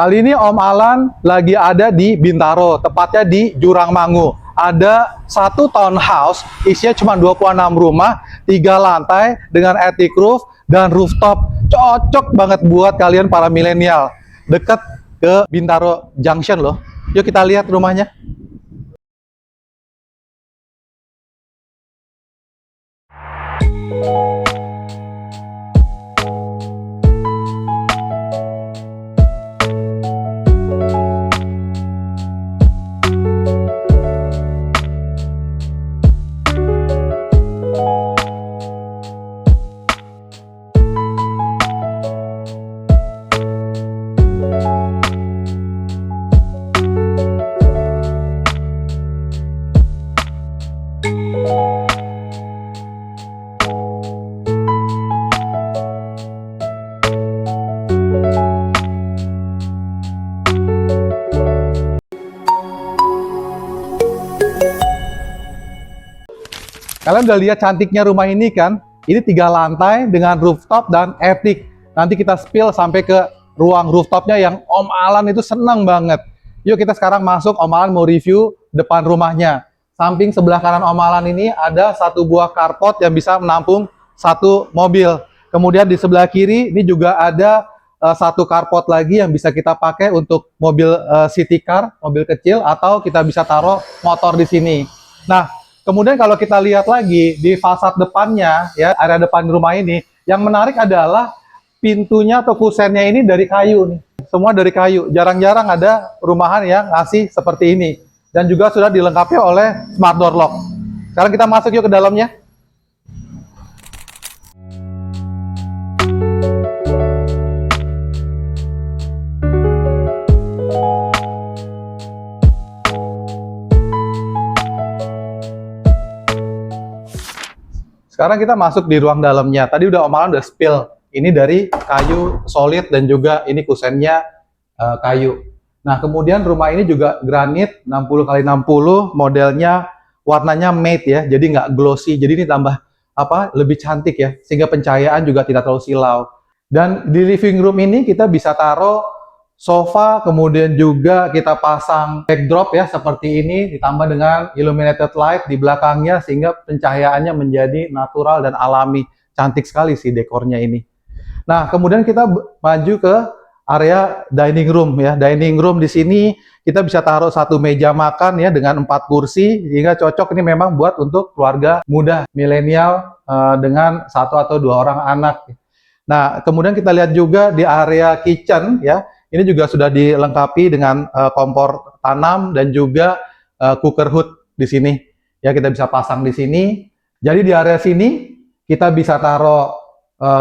Kali ini Om Alan lagi ada di Bintaro, tepatnya di Jurangmangu. Ada satu townhouse, isinya cuma 26 rumah, 3 lantai dengan attic roof dan rooftop. Cocok banget buat kalian para milenial. Deket ke Bintaro Junction loh. Yuk kita lihat rumahnya. Kalian udah lihat cantiknya rumah ini kan? Ini 3 lantai dengan rooftop dan attic. Nanti kita spill sampai ke ruang rooftopnya yang Om Alan itu senang banget. Yuk kita sekarang masuk, Om Alan mau review depan rumahnya. Samping sebelah kanan Om Alan ini ada satu buah carport yang bisa menampung satu mobil. Kemudian di sebelah kiri ini juga ada satu carport lagi yang bisa kita pakai untuk mobil city car, mobil kecil, atau kita bisa taruh motor di sini. Nah, kemudian kalau kita lihat lagi di fasad depannya, ya area depan rumah ini, yang menarik adalah pintunya atau kusennya ini dari kayu nih. Semua dari kayu. Jarang-jarang ada rumahan yang ngasih seperti ini. Dan juga sudah dilengkapi oleh smart door lock. Sekarang kita masuk yuk ke dalamnya. Sekarang kita masuk di ruang dalamnya. Tadi udah Om Alan udah spill. Ini dari kayu solid dan juga ini kusennya kayu. Nah, kemudian rumah ini juga granit 60x60, modelnya warnanya matte ya. Jadi nggak glossy. Jadi ini tambah lebih cantik ya. Sehingga pencahayaan juga tidak terlalu silau. Dan di living room ini kita bisa taruh sofa, kemudian juga kita pasang backdrop ya seperti ini, ditambah dengan illuminated light di belakangnya sehingga pencahayaannya menjadi natural dan alami. Cantik sekali sih dekornya ini. Nah, kemudian kita maju ke area dining room ya. Dining room di sini kita bisa taruh satu meja makan ya dengan 4 kursi, sehingga cocok ini memang buat untuk keluarga muda milenial dengan 1 atau 2 orang anak. Nah, kemudian kita lihat juga di area kitchen ya. Ini juga sudah dilengkapi dengan kompor tanam dan juga cooker hood di sini. Ya, kita bisa pasang di sini. Jadi di area sini kita bisa taruh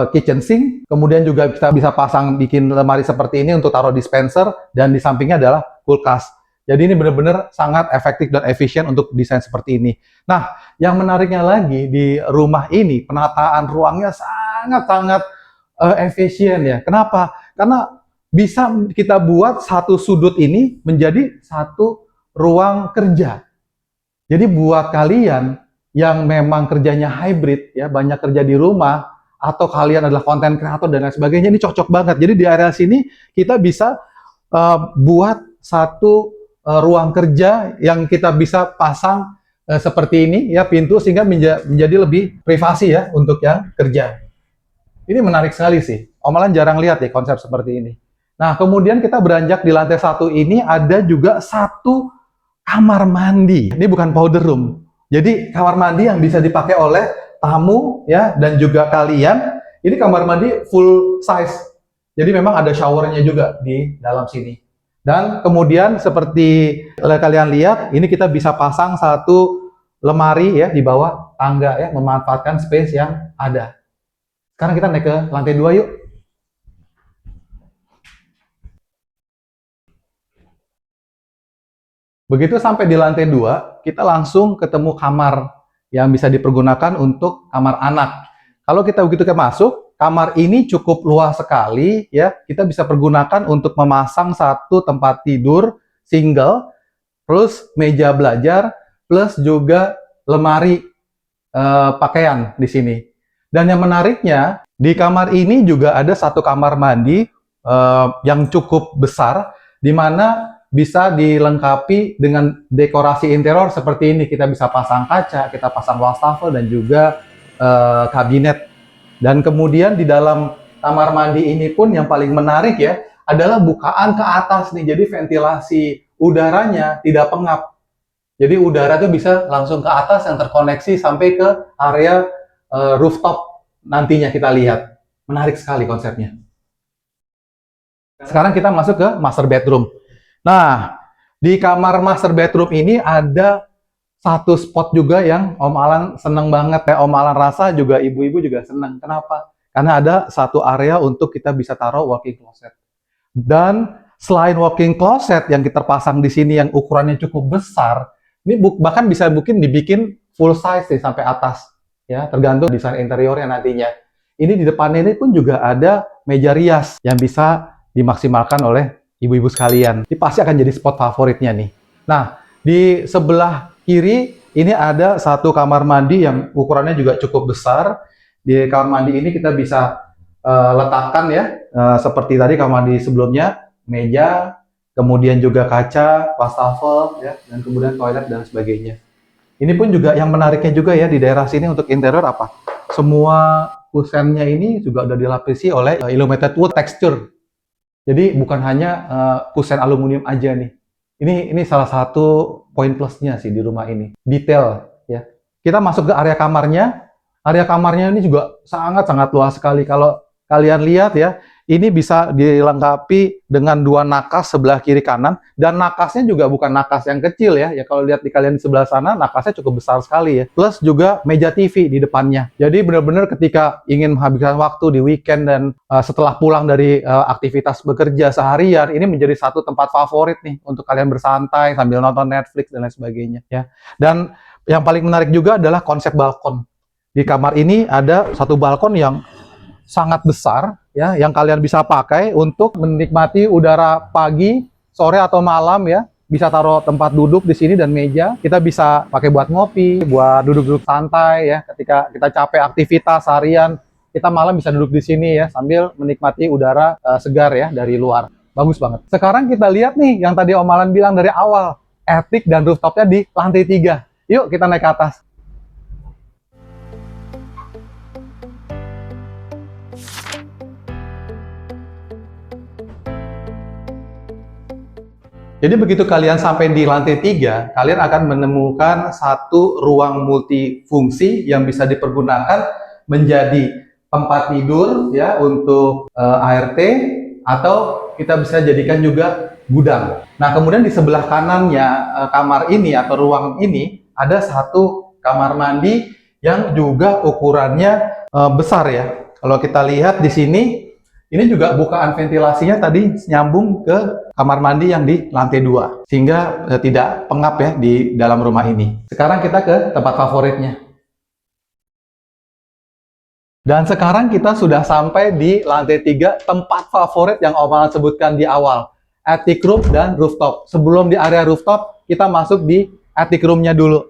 kitchen sink, kemudian juga kita bisa pasang bikin lemari seperti ini untuk taruh dispenser, dan di sampingnya adalah kulkas. Jadi ini benar-benar sangat efektif dan efisien untuk desain seperti ini. Nah, yang menariknya lagi di rumah ini, penataan ruangnya sangat-sangat efisien ya. Kenapa? Karena bisa kita buat satu sudut ini menjadi satu ruang kerja. Jadi buat kalian yang memang kerjanya hybrid ya, banyak kerja di rumah, atau kalian adalah konten kreator dan lain sebagainya, ini cocok banget. Jadi di area sini kita bisa buat satu ruang kerja yang kita bisa pasang seperti ini ya, pintu, sehingga menjadi lebih privasi ya untuk yang kerja. Ini menarik sekali sih. Om Alan jarang lihat ya konsep seperti ini. Nah, kemudian kita beranjak di lantai 1 ini ada juga satu kamar mandi. Ini bukan powder room. Jadi kamar mandi yang bisa dipakai oleh tamu ya dan juga kalian. Ini kamar mandi full size. Jadi memang ada showernya juga di dalam sini. Dan kemudian seperti kalian lihat, ini kita bisa pasang satu lemari ya di bawah tangga ya, memanfaatkan space yang ada. Sekarang kita naik ke lantai 2 yuk. Begitu sampai di lantai 2, kita langsung ketemu kamar yang bisa dipergunakan untuk kamar anak. Kalau kita begitu masuk, kamar ini cukup luas sekali ya. Kita bisa pergunakan untuk memasang satu tempat tidur single, plus meja belajar, plus juga lemari pakaian di sini. Dan yang menariknya, di kamar ini juga ada satu kamar mandi yang cukup besar, di mana bisa dilengkapi dengan dekorasi interior seperti ini. Kita bisa pasang kaca, kita pasang wastafel dan juga kabinet. Dan kemudian di dalam kamar mandi ini pun yang paling menarik ya adalah bukaan ke atas nih. Jadi ventilasi udaranya tidak pengap. Jadi udara tuh bisa langsung ke atas yang terkoneksi sampai ke area rooftop nantinya kita lihat. Menarik sekali konsepnya. Sekarang kita masuk ke master bedroom. Nah, di kamar master bedroom ini ada satu spot juga yang Om Alan seneng banget. Om Alan rasa juga ibu-ibu juga seneng. Kenapa? Karena ada satu area untuk kita bisa taruh walk-in closet. Dan selain walk-in closet yang kita pasang di sini yang ukurannya cukup besar, ini bahkan bisa mungkin dibikin full size nih sampai atas, ya tergantung desain interiornya nantinya. Ini di depan ini pun juga ada meja rias yang bisa dimaksimalkan oleh ibu-ibu sekalian. Ini pasti akan jadi spot favoritnya nih. Nah, di sebelah kiri ini ada satu kamar mandi yang ukurannya juga cukup besar. Di kamar mandi ini kita bisa letakkan ya, seperti tadi kamar mandi sebelumnya, meja, kemudian juga kaca, wastafel, ya, dan kemudian toilet dan sebagainya. Ini pun juga yang menariknya juga ya di daerah sini untuk interior apa? Semua kusennya ini juga udah dilapisi oleh illuminated wood texture. Jadi bukan hanya kusen aluminium aja nih. Ini salah satu poin plusnya sih di rumah ini. Detail ya. Kita masuk ke area kamarnya. Area kamarnya ini juga sangat-sangat luas sekali. Kalau kalian lihat ya, ini bisa dilengkapi dengan dua nakas sebelah kiri kanan, dan nakasnya juga bukan nakas yang kecil ya. Ya kalau lihat di kalian di sebelah sana, nakasnya cukup besar sekali ya. Plus juga meja TV di depannya. Jadi benar-benar ketika ingin menghabiskan waktu di weekend dan setelah pulang dari aktivitas bekerja seharian, ini menjadi satu tempat favorit nih untuk kalian bersantai sambil nonton Netflix dan lain sebagainya ya. Dan yang paling menarik juga adalah konsep balkon. Di kamar ini ada satu balkon yang sangat besar ya, yang kalian bisa pakai untuk menikmati udara pagi, sore atau malam ya. Bisa taruh tempat duduk di sini dan meja. Kita bisa pakai buat ngopi, buat duduk-duduk santai ya. Ketika kita capek aktivitas harian, kita malam bisa duduk di sini ya sambil menikmati udara segar ya dari luar. Bagus banget. Sekarang kita lihat nih yang tadi Om Alan bilang dari awal, attic dan rooftopnya di lantai 3. Yuk kita naik ke atas. Jadi begitu kalian sampai di lantai 3, kalian akan menemukan satu ruang multifungsi yang bisa dipergunakan menjadi tempat tidur ya untuk ART, atau kita bisa jadikan juga gudang. Nah, kemudian di sebelah kanannya kamar ini atau ruang ini ada satu kamar mandi yang juga ukurannya besar ya. Kalau kita lihat di sini, ini juga bukaan ventilasinya tadi nyambung ke kamar mandi yang di lantai 2. Sehingga tidak pengap ya di dalam rumah ini. Sekarang kita ke tempat favoritnya. Dan sekarang kita sudah sampai di lantai 3, tempat favorit yang Om Alan sebutkan di awal. Attic room dan rooftop. Sebelum di area rooftop, kita masuk di attic room-nya dulu.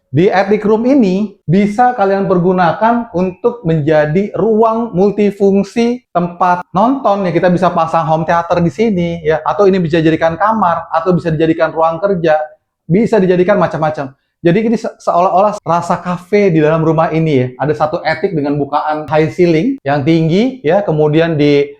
Di attic room ini bisa kalian pergunakan untuk menjadi ruang multifungsi tempat nonton ya. Kita bisa pasang home theater di sini ya, atau ini bisa dijadikan kamar, atau bisa dijadikan ruang kerja, bisa dijadikan macam-macam. Jadi ini seolah-olah rasa kafe di dalam rumah ini ya. Ada satu attic dengan bukaan high ceiling yang tinggi ya, kemudian di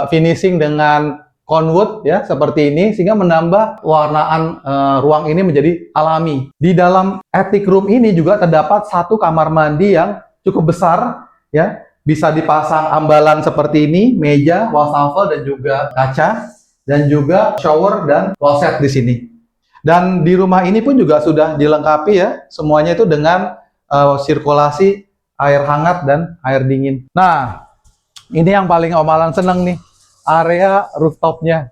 finishing dengan conwood ya seperti ini, sehingga menambah warnaan ruang ini menjadi alami. Di dalam attic room ini juga terdapat satu kamar mandi yang cukup besar ya, bisa dipasang ambalan seperti ini, meja, wastafel dan juga kaca, dan juga shower dan kloset di sini. Dan di rumah ini pun juga sudah dilengkapi ya, semuanya itu dengan sirkulasi air hangat dan air dingin. Nah, ini yang paling Om Alan seneng nih, area rooftopnya.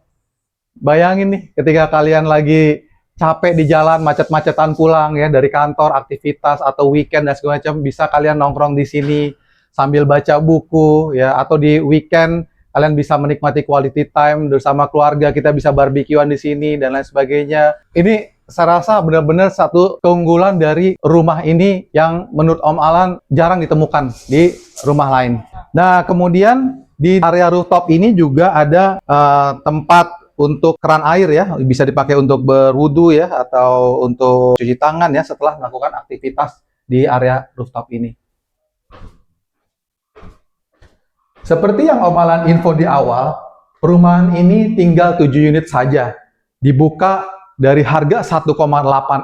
Bayangin nih, ketika kalian lagi capek di jalan, macet-macetan pulang ya dari kantor, aktivitas atau weekend dan segala macam, bisa kalian nongkrong di sini sambil baca buku ya, atau di weekend kalian bisa menikmati quality time bersama keluarga, kita bisa barbekyuan di sini dan lain sebagainya. Ini saya rasa benar-benar satu keunggulan dari rumah ini yang menurut Om Alan jarang ditemukan di rumah lain. Nah, kemudian Di area rooftop ini juga ada tempat untuk keran air ya, bisa dipakai untuk berwudu ya, atau untuk cuci tangan ya setelah melakukan aktivitas di area rooftop ini. Seperti yang Om Alan info di awal, perumahan ini tinggal 7 unit saja. Dibuka dari harga 1,8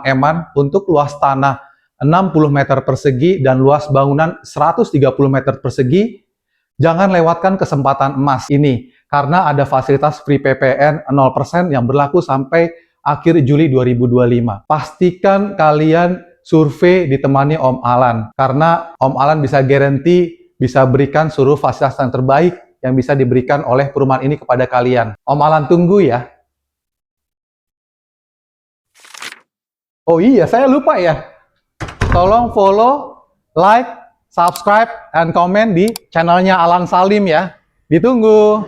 M-an untuk luas tanah 60 meter persegi dan luas bangunan 130 meter persegi. Jangan lewatkan kesempatan emas ini, karena ada fasilitas free PPN 0% yang berlaku sampai akhir Juli 2025. Pastikan kalian survei ditemani Om Alan, karena Om Alan bisa guarantee bisa berikan seluruh fasilitas yang terbaik yang bisa diberikan oleh perumahan ini kepada kalian. Om Alan tunggu ya. Oh iya, saya lupa ya. Tolong follow, like, subscribe, dan komen di channelnya Alan Salim ya. Ditunggu.